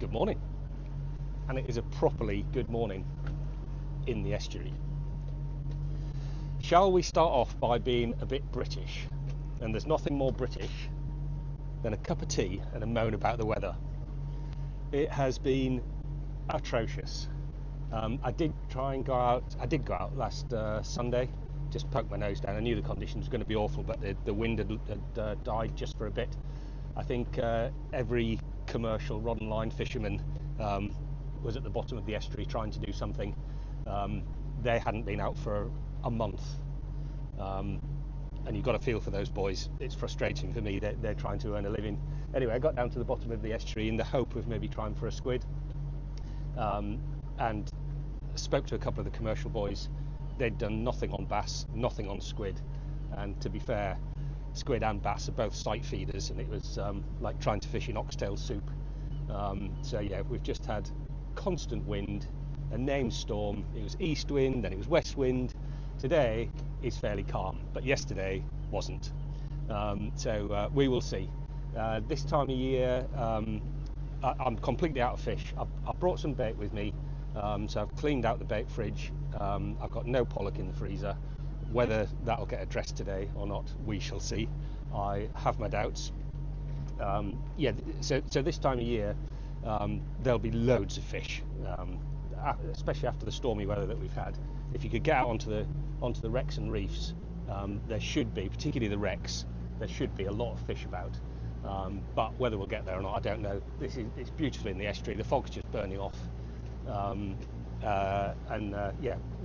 Good morning, and it is a properly good morning in the estuary. Shall we start off by being a bit British? And there's nothing more British than a cup of tea and a moan about the weather. It has been atrocious. I did go out last Sunday, just poked my nose down. I knew the conditions were going to be awful, but the wind had died just for a bit. I think every commercial rod and line fisherman was at the bottom of the estuary trying to do something. They hadn't been out for a month, and you've got to feel for those boys. It's frustrating for me. They're trying to earn a living. Anyway, I got down to the bottom of the estuary in the hope of maybe trying for a squid, and spoke to a couple of the commercial boys. They'd done nothing on bass, nothing on squid, and to be fair, squid and bass are both sight feeders, and it was like trying to fish in oxtail soup. So yeah, we've just had constant wind, a named storm. It was east wind, then it was west wind. Today is fairly calm, but yesterday wasn't. So we will see. This time of year, I'm completely out of fish. I've brought some bait with me, so I've cleaned out the bait fridge. I've got no pollock in the freezer. Whether that'll get addressed today or not, we shall see. I have my doubts. So this time of year, there'll be loads of fish, especially after the stormy weather that we've had. If you could get out onto the wrecks and reefs, there should be, particularly the wrecks, there should be a lot of fish about. But whether we'll get there or not, I don't know. It's beautiful in the estuary. The fog's just burning off.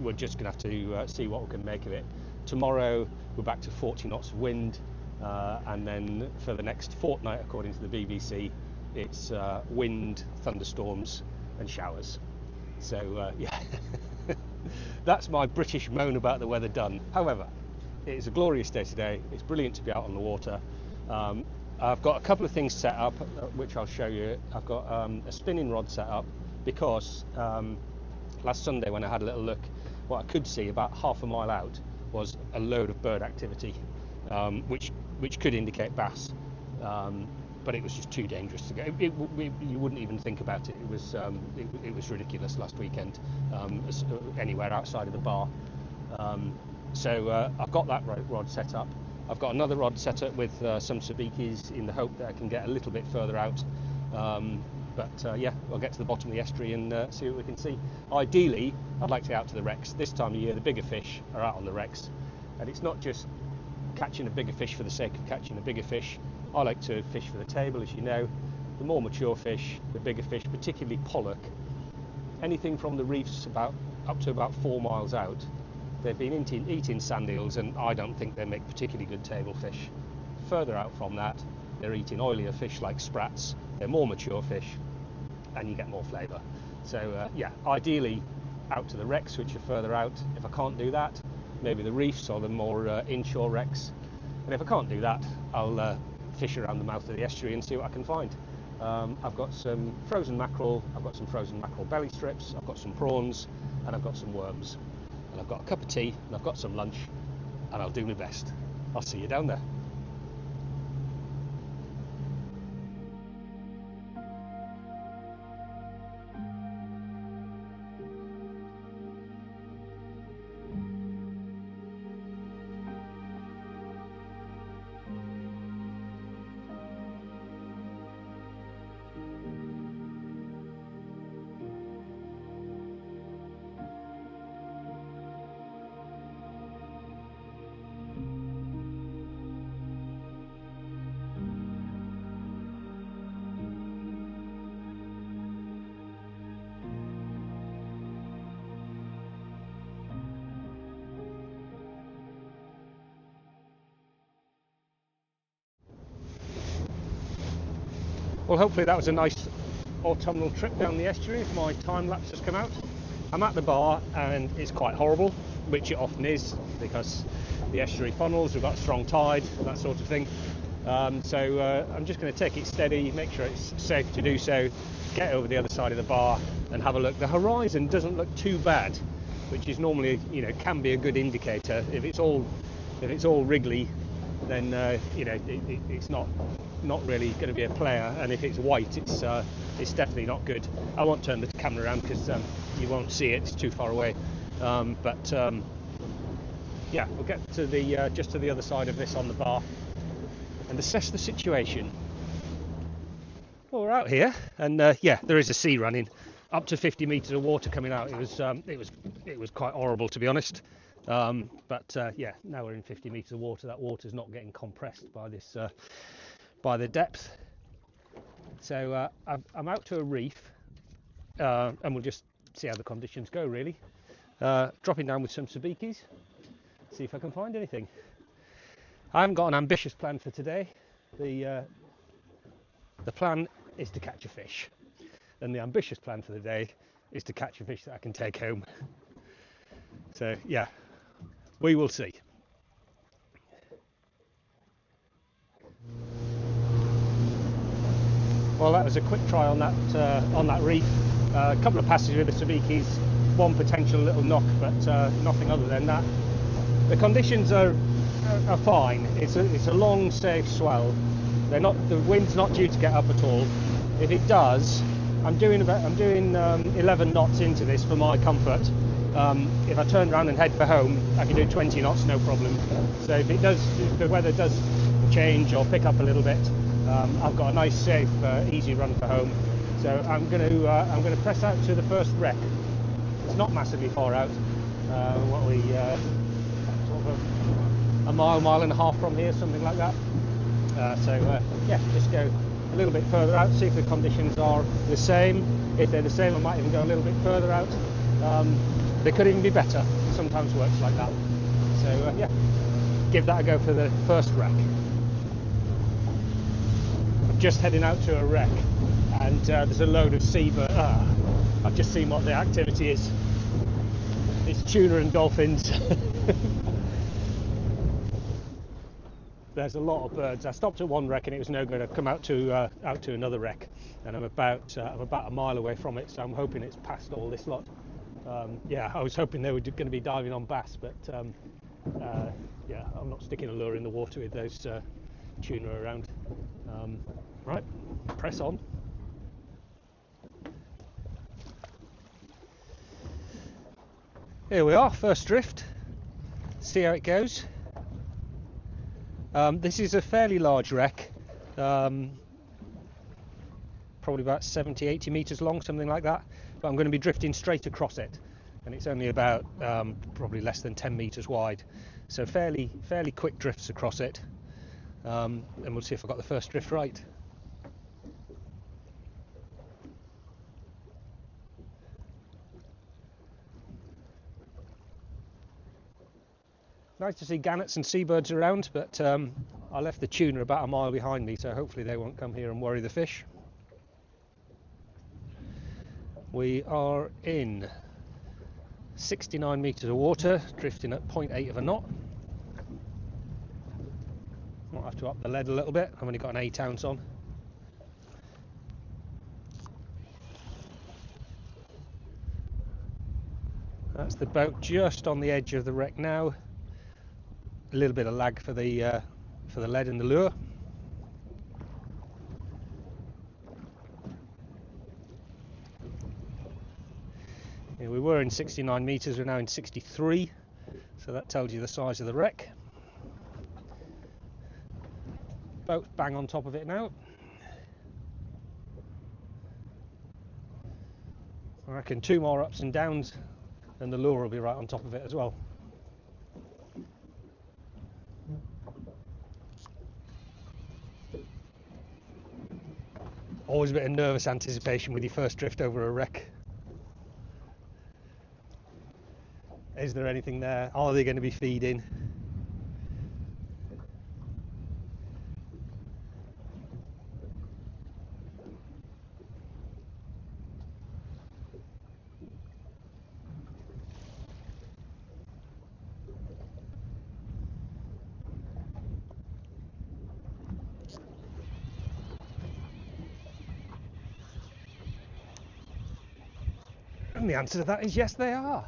We're just going to have to see what we can make of it. Tomorrow we're back to 40 knots of wind, and then for the next fortnight, according to the BBC, it's wind, thunderstorms and showers. So that's my British moan about the weather done. However, it is a glorious day today. It's brilliant to be out on the water. I've got a couple of things set up, which I'll show you. I've got a spinning rod set up because last Sunday when I had a little look, what I could see about half a mile out was a load of bird activity, which could indicate bass, but it was just too dangerous to go. You wouldn't even think about it. It was ridiculous last weekend, anywhere outside of the bar. So I've got that rod set up. I've got another rod set up with some sabikis in the hope that I can get a little bit further out. We'll get to the bottom of the estuary and see what we can see. Ideally, I'd like to get out to the wrecks. This time of year, the bigger fish are out on the wrecks, and it's not just catching a bigger fish for the sake of catching a bigger fish. I like to fish for the table, as you know. The more mature fish, the bigger fish, particularly pollock. Anything from the reefs up to about 4 miles out, they've been eating sand eels, and I don't think they make particularly good table fish. Further out from that, they're eating oilier fish like sprats. They're more mature fish, and you get more flavour. So ideally out to the wrecks, which are further out. If I can't do that, maybe the reefs or the more inshore wrecks. And if I can't do that, I'll fish around the mouth of the estuary and see what I can find. I've got some frozen mackerel, I've got some frozen mackerel belly strips, I've got some prawns, and I've got some worms. And I've got a cup of tea, and I've got some lunch, and I'll do my best. I'll see you down there. Well, hopefully that was a nice autumnal trip down the estuary if my time lapse has come out. I'm at the bar and it's quite horrible, which it often is because the estuary funnels, we've got a strong tide, that sort of thing. So I'm just going to take it steady, make sure it's safe to do so, get over the other side of the bar and have a look. The horizon doesn't look too bad, which is normally, can be a good indicator. If it's all wriggly, then it's not really going to be a player, and if it's white, it's it's definitely not good. I won't turn the camera around because you won't see it, it's too far away. Yeah, we'll get to the just to the other side of this on the bar and assess the situation. Well, we're out here, and yeah, there is a sea running, up to 50 metres of water coming out. It was quite horrible, to be honest. Yeah, now we're in 50 metres of water. That water's not getting compressed by this by the depth. So I'm out to a reef, and we'll just see how the conditions go. Really, dropping down with some sabikis, see if I can find anything. I haven't got an ambitious plan for today. The plan is to catch a fish, and the ambitious plan for the day is to catch a fish that I can take home. So yeah, we will see. Well, that was a quick try on that reef. A couple of passes with the sabikis, one potential little knock, but nothing other than that. The conditions are fine. It's a long, safe swell. The wind's not due to get up at all. If it does, I'm doing 11 knots into this for my comfort. If I turn around and head for home, I can do 20 knots, no problem. So if the weather does change or pick up a little bit, I've got a nice, safe, easy run for home. So I'm going to press out to the first wreck. It's not massively far out. Sort of a mile and a half from here, something like that. Yeah, just go a little bit further out, see if the conditions are the same. If they're the same, I might even go a little bit further out. They could even be better. Sometimes works like that. So yeah, give that a go for the first wreck. I'm just heading out to a wreck, and there's a load of seabirds. I've just seen what the activity is. It's tuna and dolphins. There's a lot of birds. I stopped at one wreck and it was no good. I've come out to another wreck, and I'm about a mile away from it. So I'm hoping it's past all this lot. Yeah, I was hoping they were going to be diving on bass, but yeah, I'm not sticking a lure in the water with those tuna around. Right, press on. Here we are, first drift. See how it goes. This is a fairly large wreck, probably about 70-80 metres long, something like that, but I'm going to be drifting straight across it, and it's only about probably less than 10 metres wide, so fairly quick drifts across it, and we'll see if I got the first drift right. Nice to see gannets and seabirds around, but I left the tuna about a mile behind me, so hopefully they won't come here and worry the fish. We are in 69 metres of water, drifting at 0.8 of a knot. Might have to up the lead a little bit. I've only got an 8 ounce on. That's the boat just on the edge of the wreck now. A little bit of lag for the lead in the lure. Yeah, we were in 69 metres, we're now in 63, so that tells you the size of the wreck. Boat's bang on top of it now. I reckon 2 more ups and downs and the lure will be right on top of it as well. Always a bit of nervous anticipation with your first drift over a wreck. Is there anything there? Are they going to be feeding? And the answer to that is yes, they are.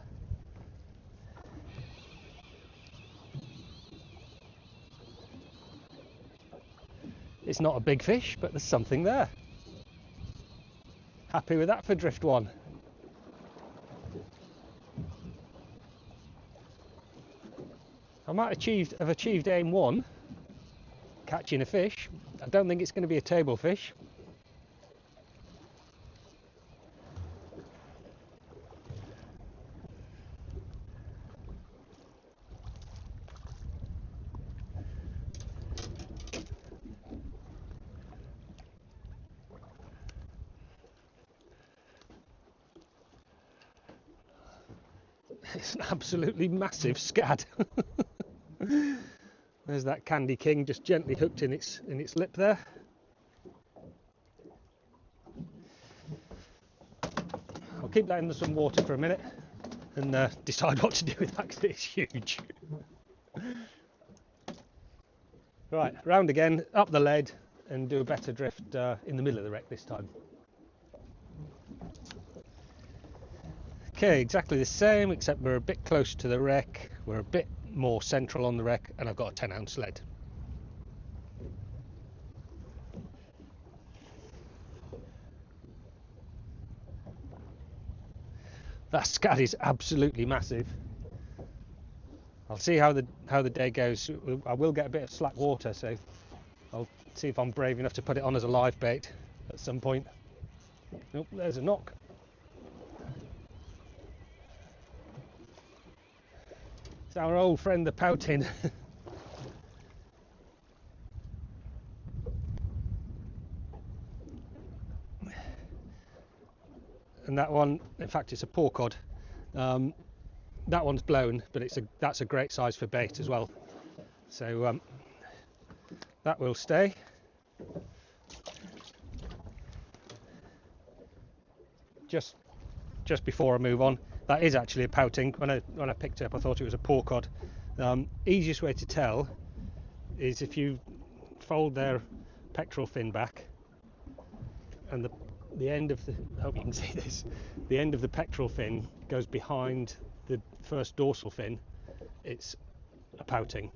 It's not a big fish, but there's something there. Happy with that for drift 1. I might have achieved aim 1, catching a fish. I don't think it's going to be a table fish. It's an absolutely massive scad. There's that candy king just gently hooked in its lip there. I'll keep that in some water for a minute and decide what to do with that because it's huge. Right, round again, up the lead and do a better drift in the middle of the wreck this time. Okay, exactly the same, except we're a bit closer to the wreck, we're a bit more central on the wreck, and I've got a 10-ounce lead. That scad is absolutely massive. I'll see how the day goes. I will get a bit of slack water, so I'll see if I'm brave enough to put it on as a live bait at some point. Nope, there's a knock. It's our old friend the pouting. And that one, in fact, it's a porcod. That one's blown, but that's a great size for bait as well. So that will stay. Just before I move on, that is actually a pouting. When I picked it up, I thought it was a porcod. Easiest way to tell is if you fold their pectoral fin back, and the end of the, I hope you can see this, the end of the pectoral fin goes behind the first dorsal fin, it's a pouting.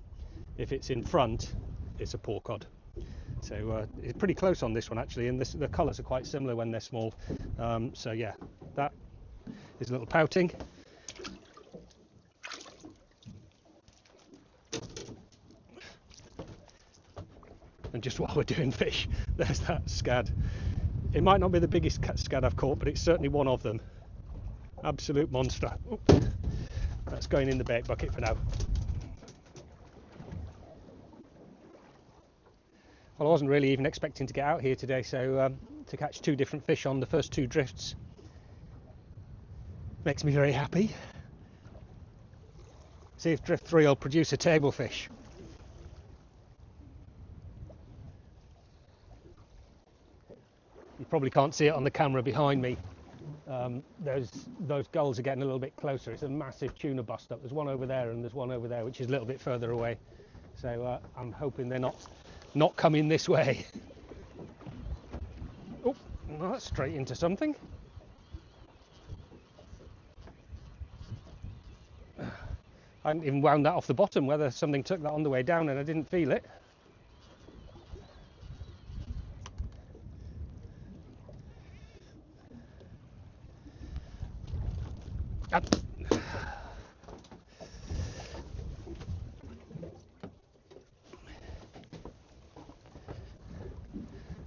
If it's in front, it's a porcod. So it's pretty close on this one actually, and the colours are quite similar when they're small. So yeah, that is a little pouting. And just while we're doing fish, there's that scad. It might not be the biggest scad I've caught, but it's certainly one of them. Absolute monster. Ooh. That's going in the bait bucket for now. Well, I wasn't really even expecting to get out here today, so to catch 2 different fish on the first 2 drifts makes me very happy. See if drift 3 will produce a table fish. You probably can't see it on the camera behind me. Those gulls are getting a little bit closer. It's a massive tuna bust up. There's one over there and there's one over there, which is a little bit further away. So I'm hoping they're not coming this way. Oh, well, that's straight into something. I hadn't even wound that off the bottom, whether something took that on the way down and I didn't feel it.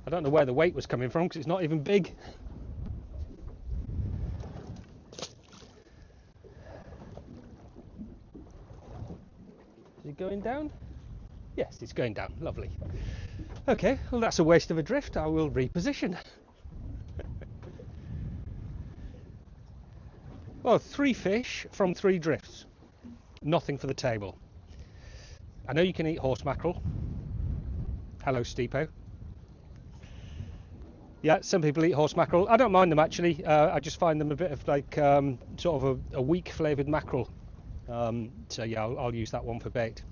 I don't know where the weight was coming from because it's not even big. Is it going down? Yes, it's going down. Lovely. Okay, well that's a waste of a drift. I will reposition. Well, 3 fish from 3 drifts. Nothing for the table. I know you can eat horse mackerel. Hello, Steepo. Yeah, some people eat horse mackerel. I don't mind them actually. I just find them a bit of like sort of a weak flavoured mackerel. So yeah, I'll use that one for bait.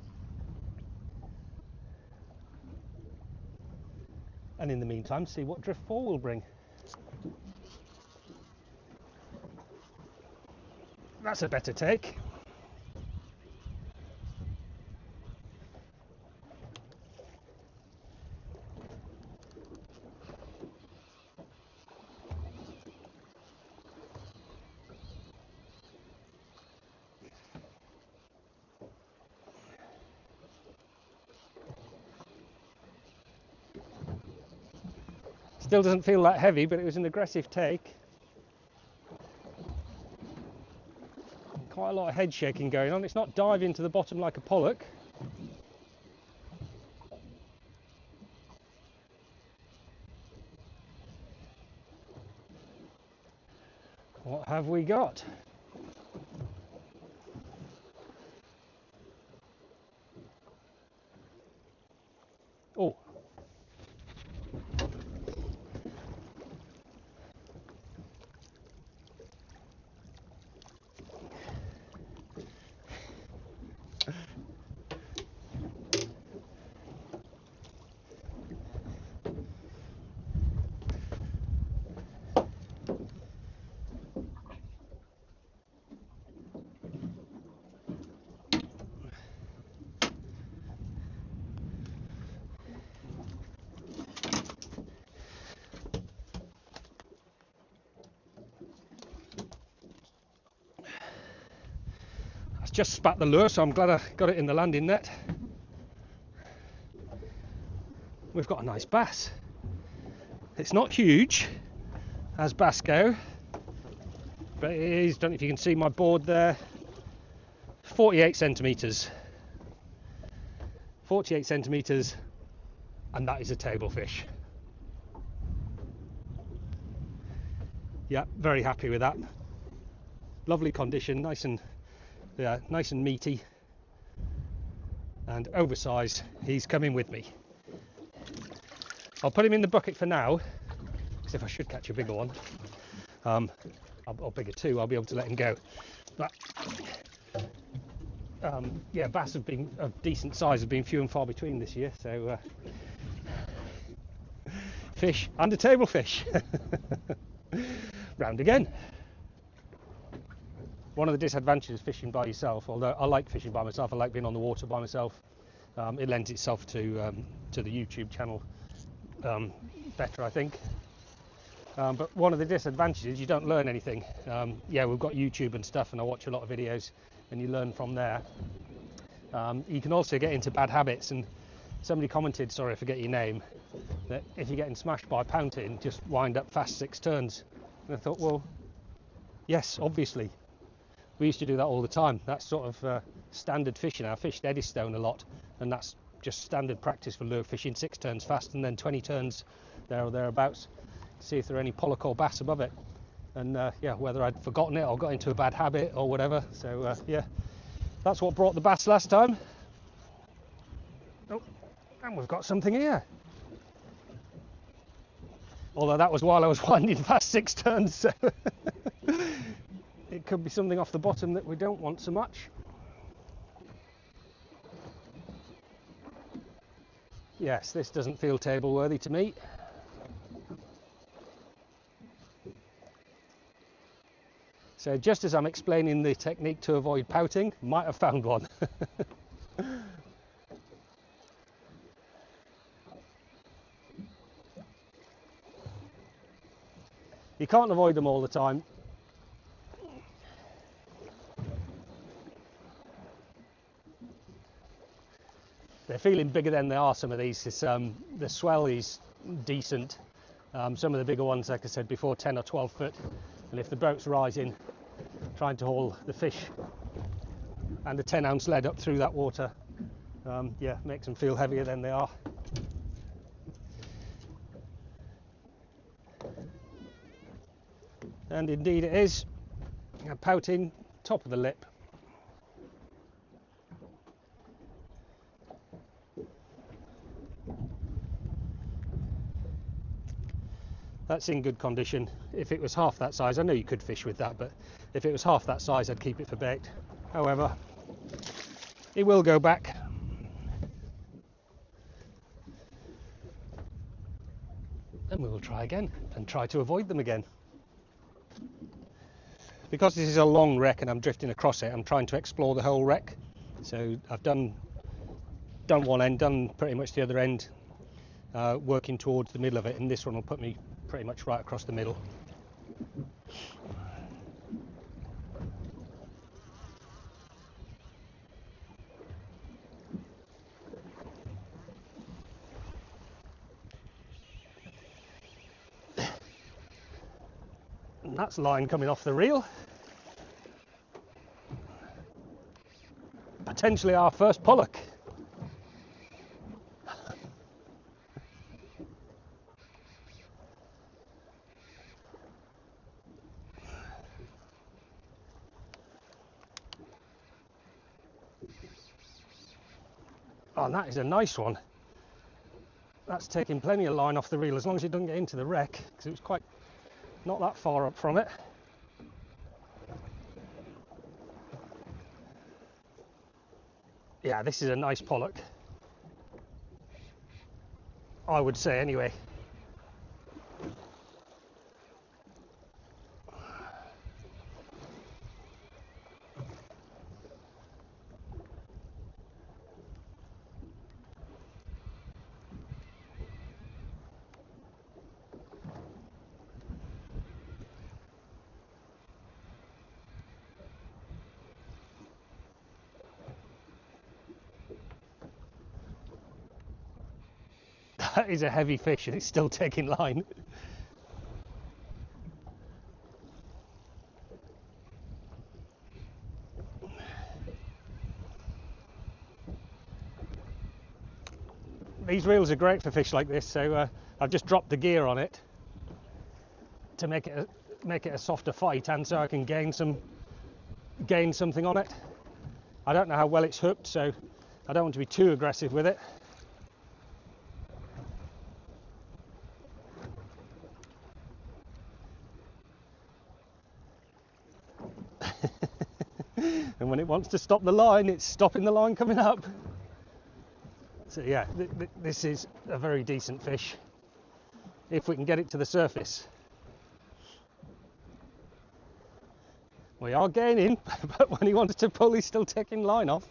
And in the meantime, see what drift 4 will bring. That's a better take. Still doesn't feel that heavy, but it was an aggressive take. Quite a lot of head shaking going on. It's not diving to the bottom like a pollock. What have we got? Oh. Just spat the lure, so I'm glad I got it in the landing net. We've got a nice bass. It's not huge as bass go, but it is, don't know if you can see my board there, 48 centimetres. 48 centimetres, and that is a table fish. Yeah, very happy with that. Lovely condition, nice and meaty and oversized. He's coming with me. I'll put him in the bucket for now, because if I should catch a bigger one, or bigger too, I'll be able to let him go. But yeah, bass have been of decent size, have been few and far between this year, so fish and a table fish. Round again. One of the disadvantages of fishing by yourself, although I like fishing by myself, I like being on the water by myself, it lends itself to the YouTube channel better, I think. But one of the disadvantages is you don't learn anything. Yeah, we've got YouTube and stuff, and I watch a lot of videos, and you learn from there. You can also get into bad habits, and somebody commented, sorry I forget your name, that if you're getting smashed by pouting, just wind up fast 6 turns. And I thought, well, yes, obviously. We used to do that all the time. That's sort of standard fishing. I fished Eddystone a lot, and that's just standard practice for lure fishing. 6 turns fast and then 20 turns there or thereabouts. See if there are any pollock or bass above it. And yeah, whether I'd forgotten it or got into a bad habit or whatever. So yeah, that's what brought the bass last time. Oh, and we've got something here. Although that was while I was winding fast 6 turns. So it could be something off the bottom that we don't want so much. Yes, this doesn't feel table worthy to me. So just as I'm explaining the technique to avoid pouting, might have found one. You can't avoid them all the time. They're feeling bigger than they are, some of these. The swell is decent. Some of the bigger ones, like I said before, 10 or 12 foot. And if the boat's rising, trying to haul the fish and the 10-ounce lead up through that water, yeah, makes them feel heavier than they are. And indeed it is. A pouting, top of the lip. That's in good condition. If it was half that size, I know you could fish with that, but if it was half that size, I'd keep it for bait. However, it will go back. And we will try again and try to avoid them again. Because this is a long wreck and I'm drifting across it, I'm trying to explore the whole wreck. So I've done one end, done pretty much the other end, working towards the middle of it, and this one will put me pretty much right across the middle. And that's line coming off the reel. Potentially our first pollock. Oh, and that is a nice one. That's taking plenty of line off the reel, as long as it doesn't get into the wreck, because it was quite not that far up from it. Yeah, this is a nice pollock, I would say anyway. That is a heavy fish and it's still taking line. These reels are great for fish like this, so I've just dropped the gear on it to make it a softer fight, and so I can gain something on it. I don't know how well it's hooked, so I don't want to be too aggressive with it. And when it wants to stop the line, it's stopping the line coming up. So yeah, this is a very decent fish if we can get it to the surface. We are gaining, but when he wants to pull, he's still taking line off.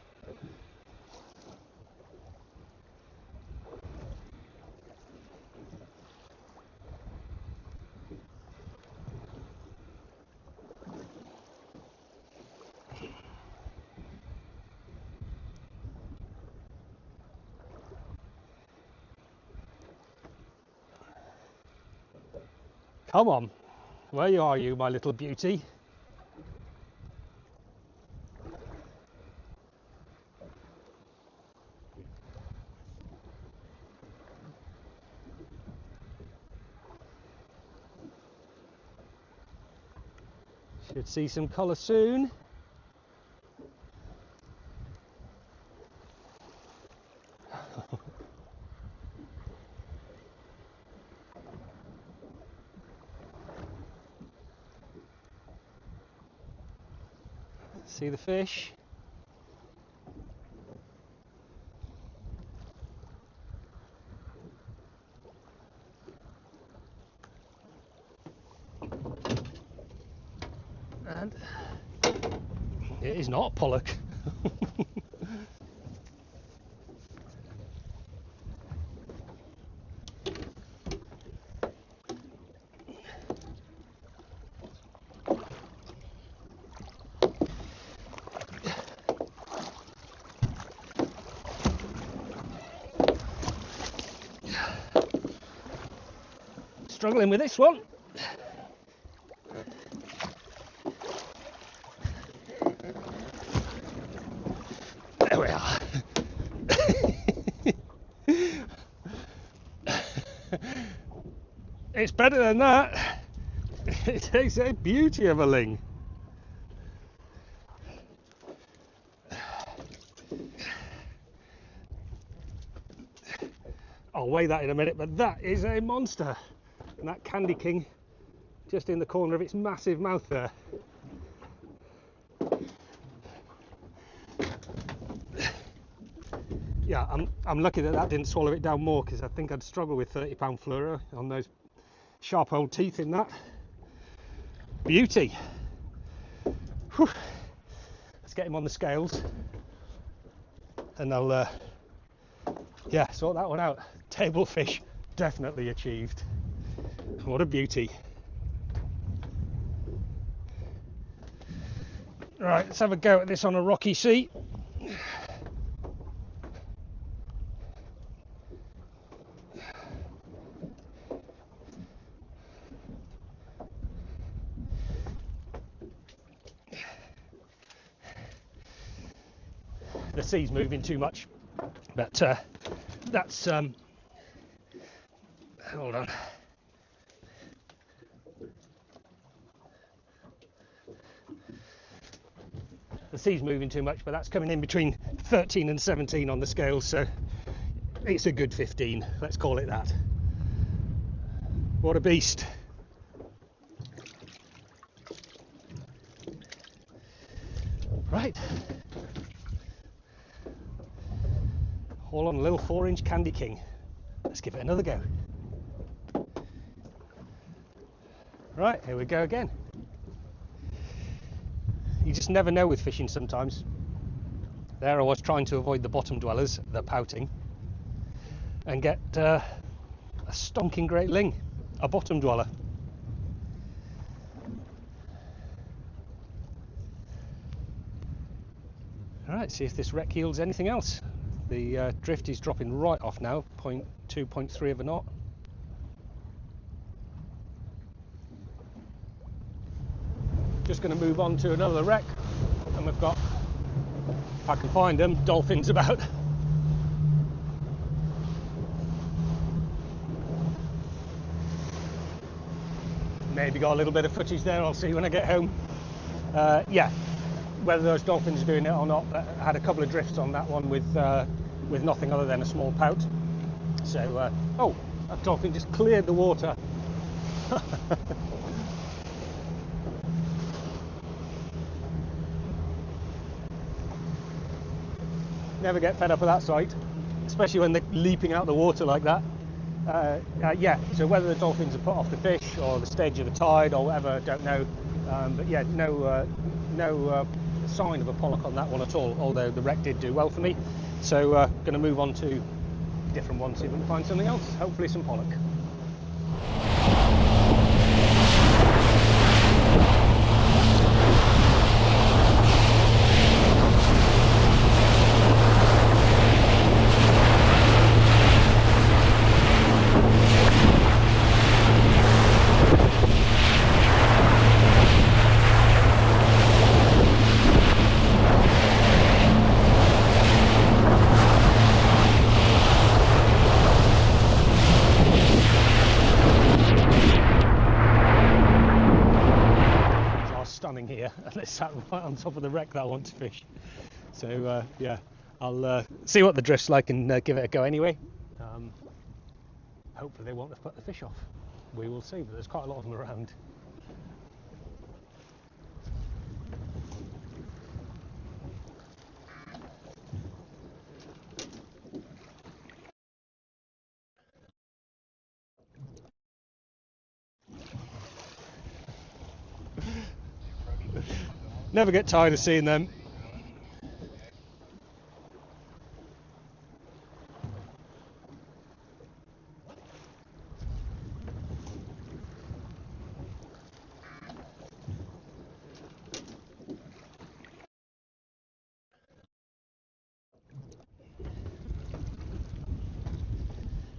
Come on, where are you, my little beauty? Should see some colour soon. See the fish? And it is not a pollock. Struggling with this one. There we are. It's better than that. It is a beauty of a ling. I'll weigh that in a minute, but that is a monster. And that Candy King just in the corner of its massive mouth there. Yeah, I'm lucky that didn't swallow it down more, because I think I'd struggle with 30-pound fluoro on those sharp old teeth in that. Beauty. Whew. Let's get him on the scales and I'll yeah, sort that one out. Table fish definitely achieved. What a beauty. Right, let's have a go at this on a rocky sea. sea's moving too much, but that's hold on. The sea's moving too much, but that's coming in between 13 and 17 on the scale, so it's a good 15, let's call it that. What a beast. Right, all on a little 4-inch Candy King. Let's give it another go. Right, here we go again. You just never know with fishing sometimes. There I was trying to avoid the bottom dwellers, the pouting, and get a stonking great ling, a bottom dweller. Alright, see if this wreck yields anything else. The drift is dropping right off now, 0.2, 0.3 of a knot. Just going to move on to another wreck, and we've got, if I can find them, dolphins about. Maybe got a little bit of footage there, I'll see when I get home. Yeah, whether those dolphins are doing it or not, but I had a couple of drifts on that one with nothing other than a small pout. So, oh, that dolphin just cleared the water. Never get fed up with that sight, especially when they're leaping out the water like that. Yeah, so whether the dolphins are put off the fish or the stage of the tide or whatever, don't know. But yeah, no sign of a pollock on that one at all, although the wreck did do well for me. So going to move on to a different one, see if we can find something else, hopefully some pollock. Here, and it's sat right on top of the wreck that I want to fish. So yeah, I'll see what the drift's like and give it a go anyway. Hopefully they won't have put the fish off. We will see, but there's quite a lot of them around. Never get tired of seeing them.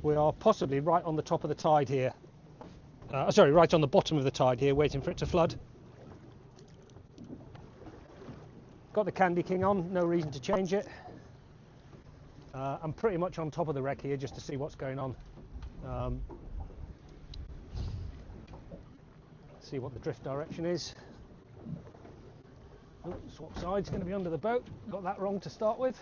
We are possibly right on the top of the tide here. Sorry, right on the bottom of the tide here, waiting for it to flood. Got the Candy King on, no reason to change it. I'm pretty much on top of the wreck here just to see what's going on. See what the drift direction is. Oh, swap side's going to be under the boat. Got that wrong to start with.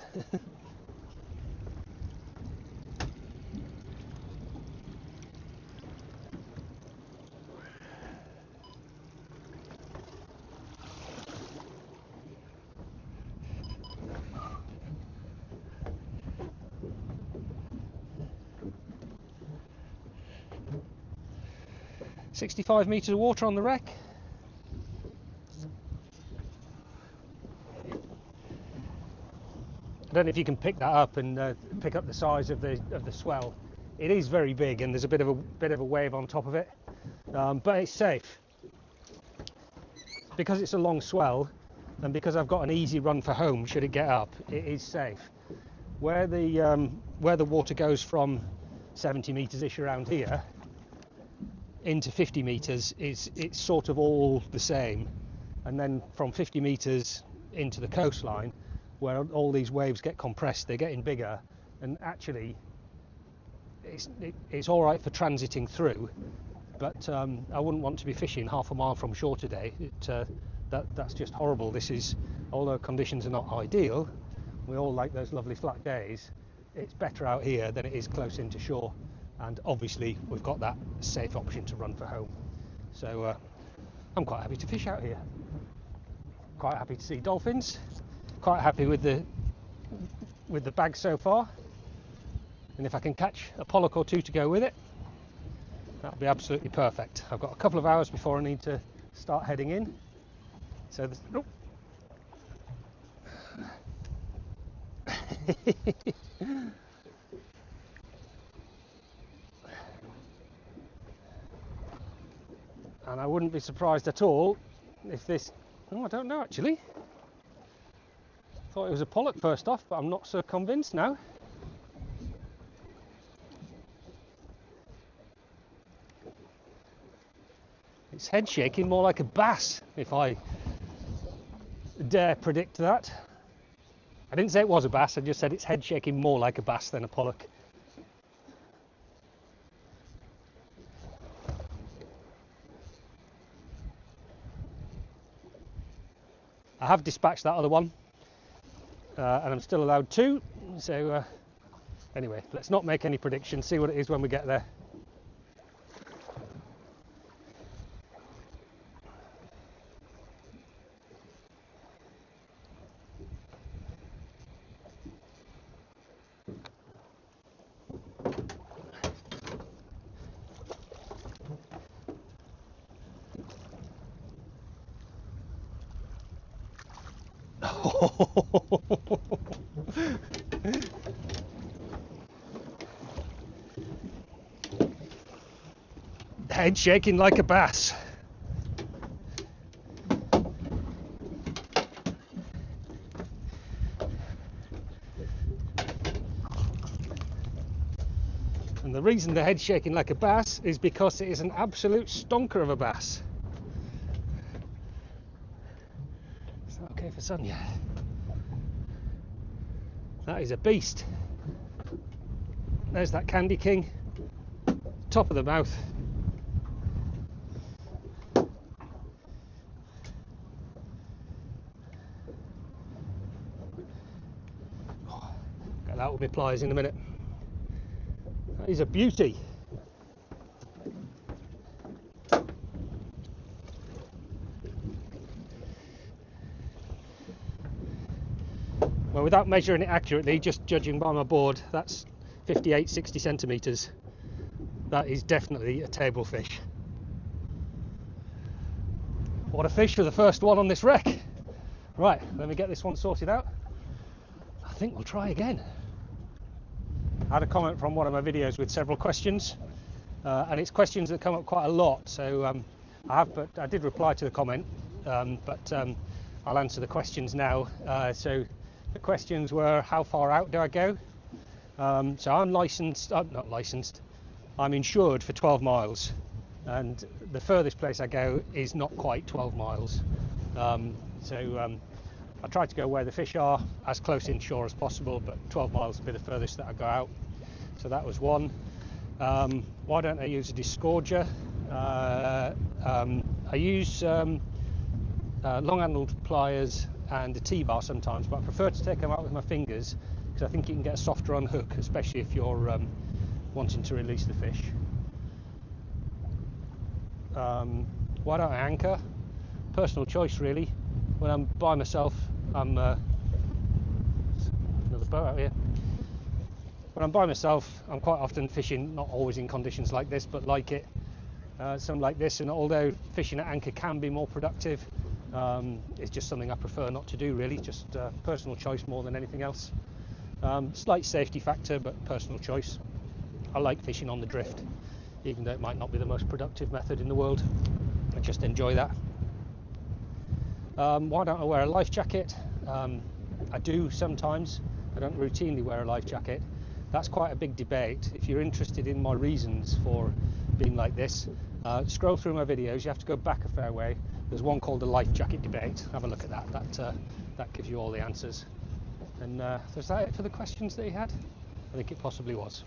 "65 metres of water on the wreck." I don't know if you can pick that up and pick up the size of the swell. It is very big, and there's a bit of a wave on top of it, but it's safe because it's a long swell, and because I've got an easy run for home should it get up. It is safe. Where the water goes from 70 metres ish around here into 50 metres it's sort of all the same, and then from 50 metres into the coastline, where all these waves get compressed, they're getting bigger, and actually it's all right for transiting through, but I wouldn't want to be fishing half a mile from shore today. That's just horrible. This is, although conditions are not ideal, we all like those lovely flat days, it's better out here than it is close into shore, and obviously we've got that safe option to run for home. So I'm quite happy to fish out here, quite happy to see dolphins, quite happy with the bag so far, and if I can catch a pollock or two to go with it, that'll be absolutely perfect. I've got a couple of hours before I need to start heading in, so oh. And I wouldn't be surprised at all if this, I don't know actually. Thought it was a pollock first off, but I'm not so convinced now. It's head shaking more like a bass, if I dare predict that. I didn't say it was a bass, I just said it's head shaking more like a bass than a pollock. I have dispatched that other one, and I'm still allowed 2, so anyway, let's not make any predictions, see what it is when we get there. Head shaking like a bass. And the reason the head's shaking like a bass is because it is an absolute stonker of a bass. Is that okay for Sonia? That is a beast. There's that Candy King, top of the mouth. Get that with my pliers in a minute. That is a beauty. Well, without measuring it accurately, just judging by my board, that's 58-60 centimetres. That is definitely a table fish. What a fish for the first one on this wreck. Right, let me get this one sorted out. I think we'll try again. I had a comment from one of my videos with several questions, and it's questions that come up quite a lot, so I did reply to the comment, but I'll answer the questions now. So the questions were, how far out do I go? So I'm not licensed, I'm insured for 12 miles, and the furthest place I go is not quite 12 miles. I try to go where the fish are, as close inshore as possible, but 12 miles would be the furthest that I go out. So that was one. Why don't I use a disgorger? I use long-handled pliers and a T-bar sometimes, but I prefer to take them out with my fingers because I think you can get a softer unhook, especially if you're wanting to release the fish. Why don't I anchor? Personal choice, really. When I'm by myself, another boat out here. When I'm by myself, I'm quite often fishing, not always in conditions like this, but like it, some like this, and although fishing at anchor can be more productive, it's just something I prefer not to do, really, just personal choice more than anything else. Slight safety factor, but personal choice. I like fishing on the drift, even though it might not be the most productive method in the world. I just enjoy that. Why don't I wear a life jacket? I do sometimes. I don't routinely wear a life jacket. That's quite a big debate. If you're interested in my reasons for being like this, scroll through my videos. You have to go back a fair way. There's one called the life jacket debate. Have a look at that. That gives you all the answers. And was that it for the questions that he had? I think it possibly was.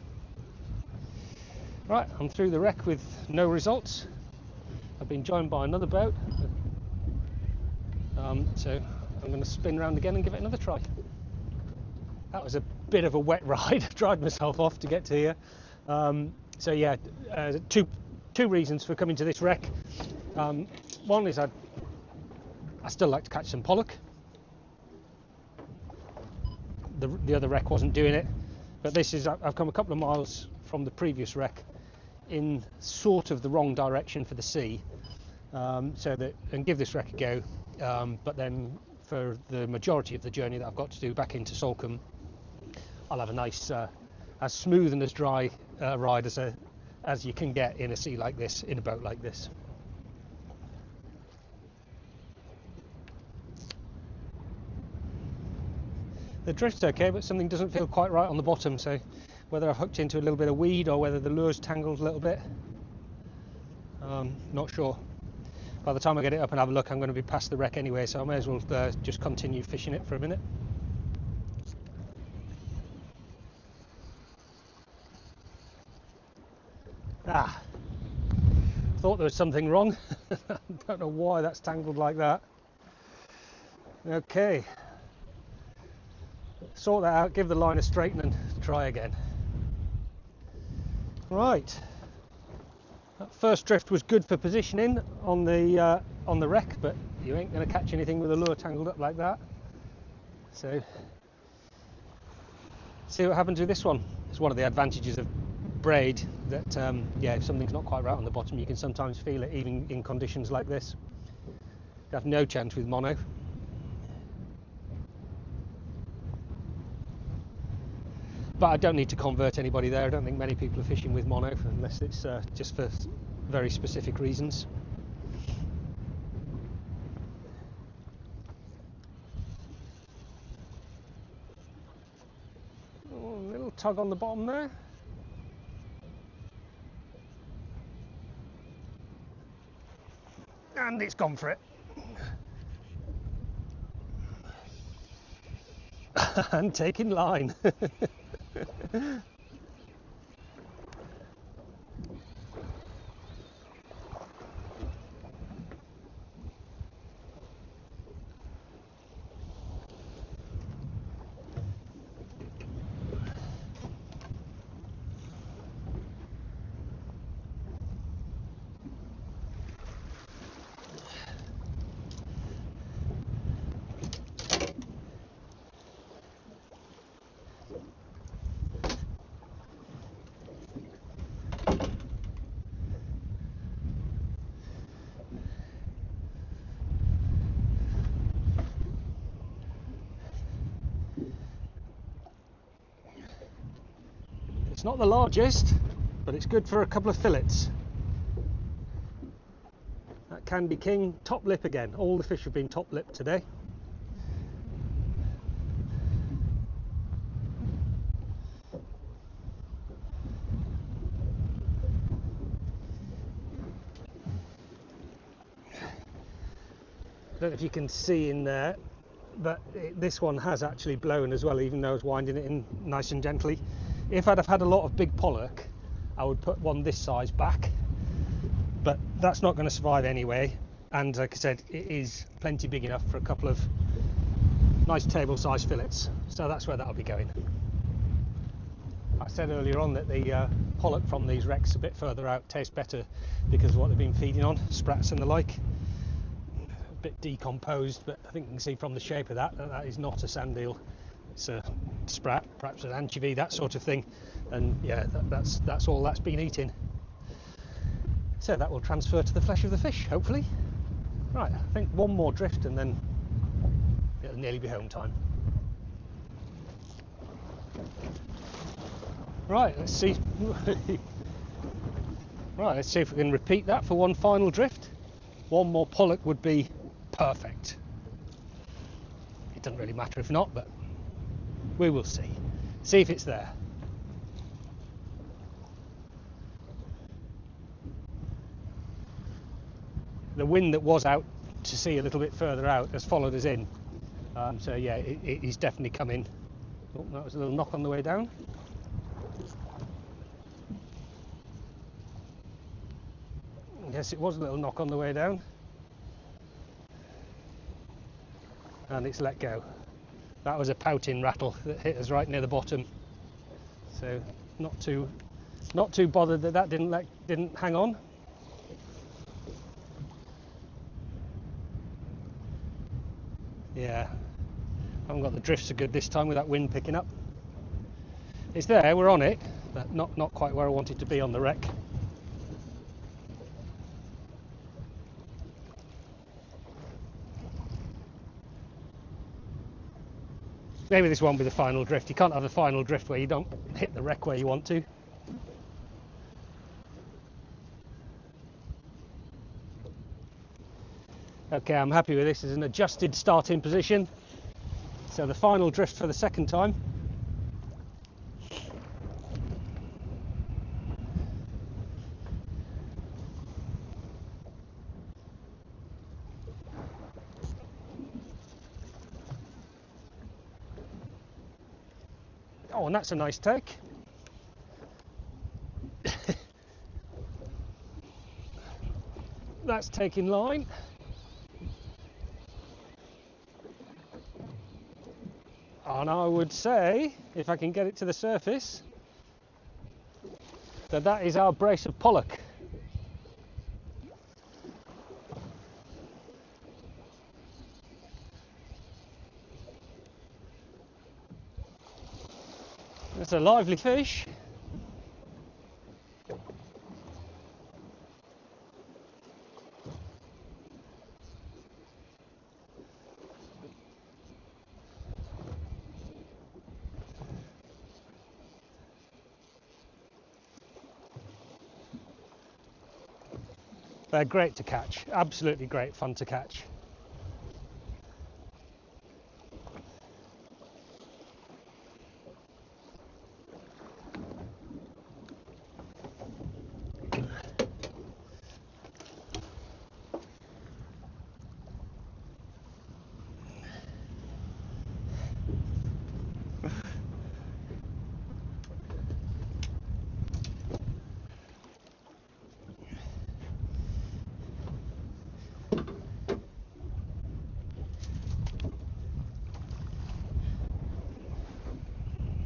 Right, I'm through the wreck with no results. I've been joined by another boat, so I'm going to spin around again and give it another try. That was a bit of a wet ride. I dried myself off to get to here. So yeah, two reasons for coming to this wreck. One is I still like to catch some pollock. The other wreck wasn't doing it, but this is, I've come a couple of miles from the previous wreck in sort of the wrong direction for the sea, and give this wreck a go, but then for the majority of the journey that I've got to do back into Salcombe, I'll have a nice as smooth and as dry ride as you can get in a sea like this, in a boat like this. The drift's okay, but something doesn't feel quite right on the bottom, so whether I've hooked into a little bit of weed or whether the lure's tangled a little bit, not sure. By the time I get it up and have a look, I'm going to be past the wreck anyway, so I may as well just continue fishing it for a minute. Thought there was something wrong. I don't know why that's tangled like that. Okay. Sort that out, give the line a straighten and try again. Right, that first drift was good for positioning on the wreck, but you ain't going to catch anything with a lure tangled up like that. So, see what happens with this one. It's one of the advantages of braid that, if something's not quite right on the bottom, you can sometimes feel it even in conditions like this. You have no chance with mono. But I don't need to convert anybody there. I don't think many people are fishing with mono unless it's just for very specific reasons. Oh, a little tug on the bottom there. And it's gone for it. And taking line. It's not the largest, but it's good for a couple of fillets. That Candy King, top lip again. All the fish have been top lip today. I don't know if you can see in there, but this one has actually blown as well, even though I was winding it in nice and gently. If I'd have had a lot of big pollock, I would put one this size back, but that's not going to survive anyway, and like I said, it is plenty big enough for a couple of nice table size fillets, so that's where that'll be going. I said earlier on that the pollock from these wrecks a bit further out taste better because of what they've been feeding on, sprats and the like. A bit decomposed, but I think you can see from the shape of that is not a sand eel. It's a sprat, perhaps an anchovy, that sort of thing, and yeah, that's all that's been eating. So that will transfer to the flesh of the fish, hopefully. Right, I think one more drift and then it'll nearly be home time. Right, let's see. Right, let's see if we can repeat that for one final drift. One more pollock would be perfect. It doesn't really matter if not, but we will see. See if it's there. The wind that was out to sea a little bit further out has followed us in. So yeah, it is definitely coming. Oh, that was a little knock on the way down. Yes, it was a little knock on the way down. And it's let go. That was a pouting rattle that hit us right near the bottom. So not too bothered that didn't hang on. Yeah, haven't got the drift so good this time with that wind picking up. It's there, we're on it, but not quite where I wanted to be on the wreck. Maybe this won't be the final drift. You can't have the final drift where you don't hit the wreck where you want to. Okay, I'm happy with this. It's an adjusted starting position. So the final drift for the second time. Oh, and that's a nice take. That's taking line. And I would say, if I can get it to the surface, that is our brace of pollock. It's a lively fish. They're great to catch, absolutely great fun to catch.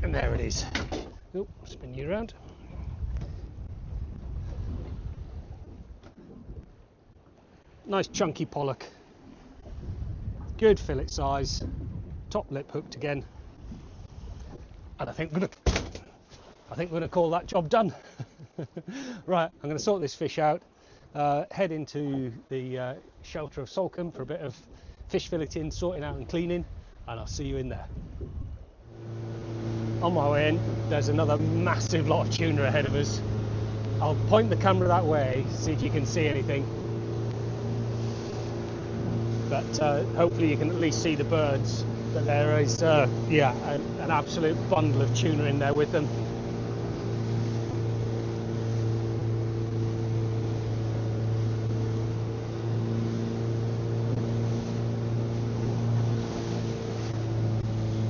And there it is. Oh, spin you around. Nice chunky pollock. Good fillet size. Top lip hooked again. And I think we're going to call that job done. Right, I'm going to sort this fish out. Head into the shelter of Salcombe for a bit of fish filleting, sorting out and cleaning, and I'll see you in there. On my way in, there's another massive lot of tuna ahead of us. I'll point the camera that way, see if you can see anything. But hopefully you can at least see the birds. But there is, an absolute bundle of tuna in there with them.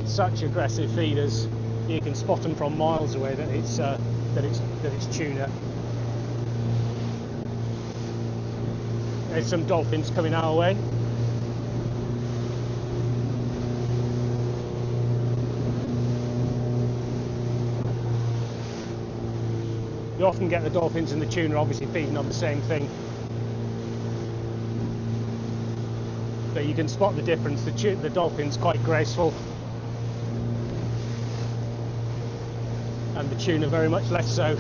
Such aggressive feeders. You can spot them from miles away that it's tuna. There's some dolphins coming our way. You often get the dolphins and the tuna obviously feeding on the same thing. But you can spot the difference. The dolphin's quite graceful. And the tuna very much less so.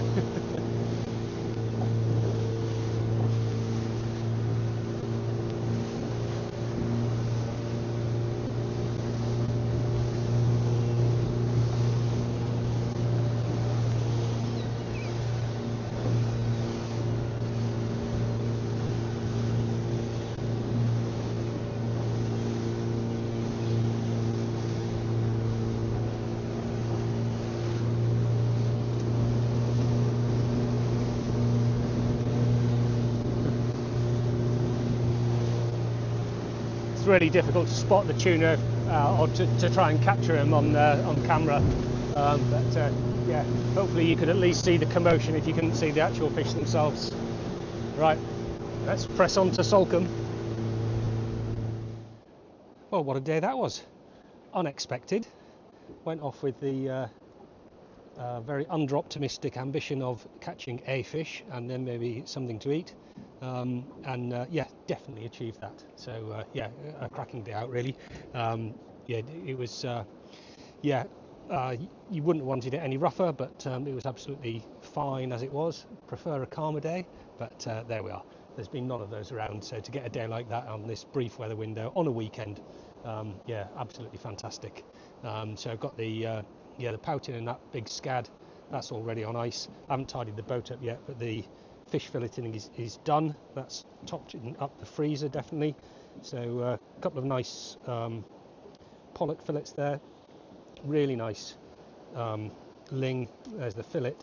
it's really difficult to spot the tuna or to try and capture him on camera. But yeah, hopefully you could at least see the commotion if you couldn't see the actual fish themselves. Right, let's press on to Salcombe. Well, what a day that was. Unexpected. Went off with the very under-optimistic ambition of catching a fish and then maybe something to eat. Yeah, definitely achieved that. So yeah, a cracking day out really. Yeah, it was. Yeah, you wouldn't have wanted it any rougher, but it was absolutely fine as it was. Prefer a calmer day, but there we are. There's been none of those around, so to get a day like that on this brief weather window on a weekend, yeah, absolutely fantastic. So I've got the pouting and that big scad, that's already on ice. I haven't tidied the boat up yet, but the fish filleting is done. That's topped up the freezer definitely. So a couple of nice pollock fillets there. Really nice ling. There's the fillet.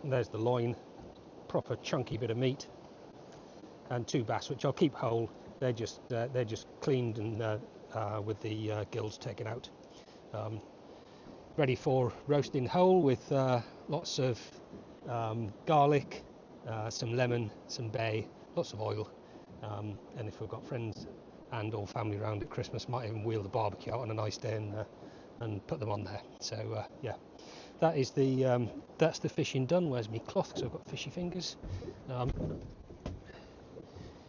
There's the loin. Proper chunky bit of meat. And 2 bass, which I'll keep whole. They're just cleaned and with the gills taken out. Ready for roasting whole with lots of garlic, some lemon, some bay, lots of oil. And if we've got friends and or family around at Christmas, might even wheel the barbecue out on a nice day and put them on there. So yeah, that is that's the fishing done. Where's my cloth? Because I've got fishy fingers.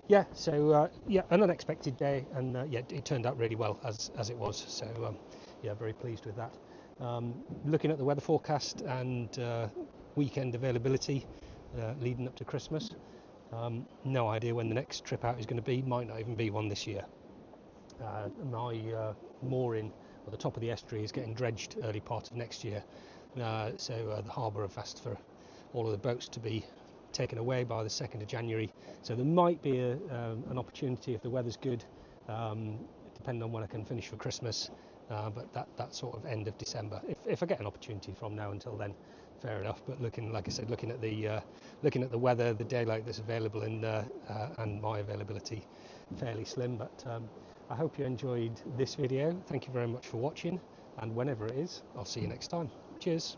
Yeah, so yeah, an unexpected day, and yeah, it turned out really well as it was. So yeah, very pleased with that. Looking at the weather forecast and weekend availability leading up to Christmas. No idea when the next trip out is going to be. Might not even be one this year. My mooring, or the top of the estuary, is getting dredged early part of next year. So the harbour have asked for all of the boats to be taken away by the 2nd of January. So there might be an opportunity if the weather's good, depending on when I can finish for Christmas. But that sort of end of December. If I get an opportunity from now until then, fair enough. But like I said, looking at the weather, the daylight that's available, and my availability, fairly slim. But I hope you enjoyed this video. Thank you very much for watching, and whenever it is, I'll see you next time. Cheers.